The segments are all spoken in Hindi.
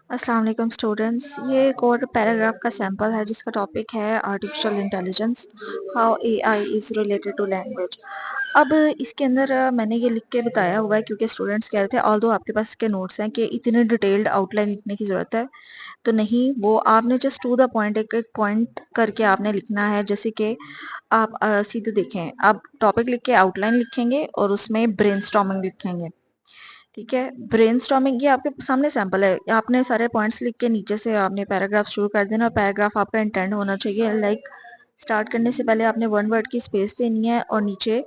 अस्सलाम वालेकुम स्टूडेंट्स। ये एक और पैराग्राफ का सैंपल है जिसका टॉपिक है artificial intelligence, how AI is related to language. अब इसके अंदर मैंने ये लिख के बताया हुआ है क्योंकि स्टूडेंट्स कह रहे थे ऑल्दो आपके पास इसके नोट्स हैं कि इतनी डिटेल्ड आउटलाइन लिखने की ज़रूरत है, तो नहीं, वो आपने जस्ट टू द पॉइंट एक एक पॉइंट करके आपने लिखना है। जैसे कि आप सीधे देखें, आप टॉपिक लिख के आउटलाइन लिखेंगे और उसमें ब्रेनस्टॉर्मिंग लिखेंगे। ठीक है, ब्रेनस्टॉर्मिंग ये आपके सामने सैंपल है। आपने सारे पॉइंट्स लिख के नीचे से आपने पैराग्राफ शुरू कर देना और पैराग्राफ आपका इंटेंड होना चाहिए लाइक स्टार्ट करने से पहले आपने 1 वर्ड की स्पेस देनी है और नीचे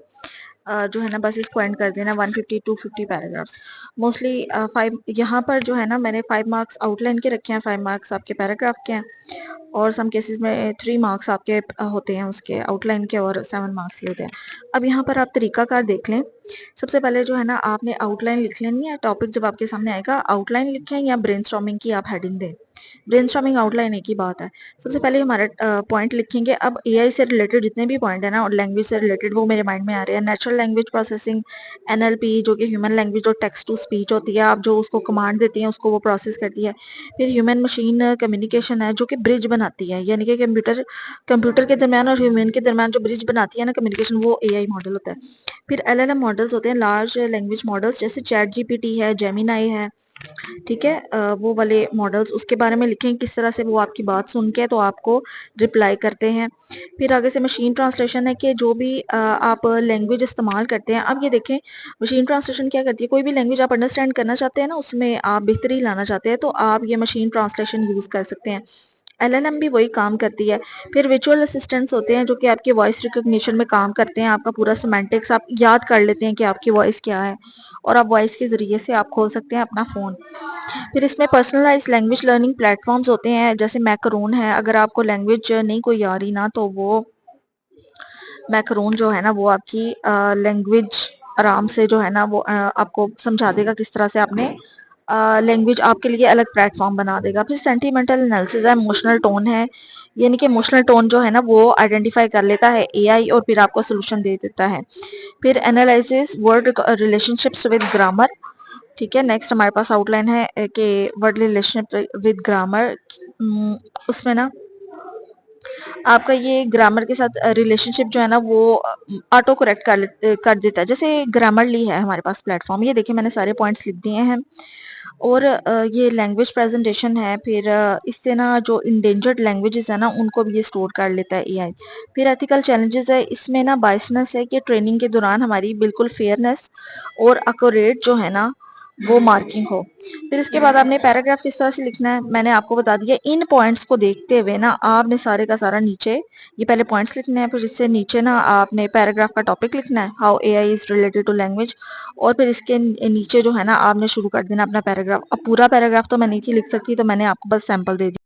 जो है ना बस इसको एंड कर देना 150 250 पैराग्राफ्स। मोस्टली 5 यहाँ पर जो है ना मैंने 5 मार्क्स आउटलाइन के रखे हैं, 5 मार्क्स आपके पैराग्राफ के हैं और सम केसेस में 3 मार्क्स आपके होते हैं उसके आउटलाइन के और 7 मार्क्स के होते हैं। अब यहाँ पर आप तरीकाकार देख लें। सबसे पहले जो है ना आपने आउटलाइन लिख लेनी है। टॉपिक जब आपके सामने आएगा आउटलाइन लिखें या ब्रेनस्टॉर्मिंग की आप हेडिंग दें। ब्रेनस्टॉर्मिंग आउटलाइन एक ही बात है। सबसे पहले हमारा पॉइंट लिखेंगे। अब एआई से रिलेटेड जितने भी पॉइंट है ना और लैंग्वेज से रिलेटेड वो मेरे माइंड में आ रहे हैं। नेचुरल लैंग्वेज प्रोसेसिंग, एनएलपी जो कि ह्यूमन लैंग्वेज और टेक्स्ट टू स्पीच होती है, आप जो उसको कमांड देती हैं उसको वो प्रोसेस करती है। फिर ह्यूमन मशीन कम्युनिकेशन है जो कि ब्रिज बनाती है, यानी कि कंप्यूटर कंप्यूटर के दरमियान और ह्यूमन के दरमियान जो ब्रिज बनाती है ना कम्युनिकेशन, वो एआई मॉडल होता है। फिर एलएलएम मॉडल्स होते हैं, लार्ज लैंग्वेज मॉडल्स, जैसे चैट जीपीटी है, जेमिनाई है। ठीक है, वो वाले मॉडल्स उसके बारे में लिखें किस तरह से वो आपकी बात सुन के तो आपको रिप्लाई करते हैं। फिर आगे से मशीन ट्रांसलेशन है कि जो भी आप लैंग्वेज इस्तेमाल करते हैं। अब ये देखें, मशीन ट्रांसलेशन क्या करती है, कोई भी लैंग्वेज आप अंडरस्टैंड करना चाहते हैं ना, उसमें आप बेहतरी लाना चाहते हैं तो आप ये मशीन ट्रांसलेशन यूज़ कर सकते हैं। एलएलएम भी वही काम करती है। फिर विजुअल असिस्टेंट्स होते हैं जो कि आपकी वॉइस रिकॉग्निशन में काम करते हैं। आपका पूरा सिमेंटिक्स आप याद कर लेते हैं कि आपकी वॉइस क्या है और आप वॉइस के ज़रिए से आप खोल सकते हैं अपना फ़ोन। फिर इसमें पर्सनलाइज्ड लैंग्वेज लर्निंग प्लेटफॉर्म्स होते हैं, जैसे मैकरून है। अगर आपको लैंग्वेज नहीं कोई आ रही ना, तो वो मैकरून जो है ना वो आपकी लैंग्वेज आराम से जो है ना वो आपको समझा देगा किस तरह से आपने लैंग्वेज आपके लिए अलग प्लेटफॉर्म बना देगा। फिर सेंटीमेंटल एनालिसिस है, इमोशनल टोन है, यानी कि इमोशनल टोन जो है ना वो आइडेंटिफाई कर लेता है एआई और फिर आपको सोल्यूशन दे देता है। फिर analysis word relationships with grammar. ठीक है, नेक्स्ट हमारे पास आउटलाइन है कि वर्ड रिलेशनशिप विद ग्रामर। उसमें ना आपका ये ग्रामर के साथ रिलेशनशिप जो है ना वो ऑटो करेक्ट कर देता है। जैसे ग्रामरली है हमारे पास प्लेटफॉर्म, ये देखिए मैंने सारे पॉइंट्स लिख दिए हैं। और ये लैंग्वेज प्रेजेंटेशन है। फिर इससे ना जो इंडेंजर्ड लैंग्वेजेस है ना उनको भी ये स्टोर कर लेता है एआई। फिर एथिकल चैलेंजेस है, इसमें ना बायसनेस है कि ट्रेनिंग के दौरान हमारी बिल्कुल फेयरनेस और अकोरेट जो है ना वो मार्किंग हो। फिर इसके बाद आपने पैराग्राफ किस तरह से लिखना है मैंने आपको बता दिया। इन पॉइंट्स को देखते हुए ना आपने सारे का सारा नीचे ये पहले पॉइंट्स लिखने हैं, फिर इससे नीचे ना आपने पैराग्राफ का टॉपिक लिखना है, how AI is related to language. और फिर इसके नीचे जो है ना आपने शुरू कर देना अपना पैराग्राफ। अब पूरा पैराग्राफ तो मैं नहीं थी लिख सकती, तो मैंने आपको बस सैंपल दे दिया।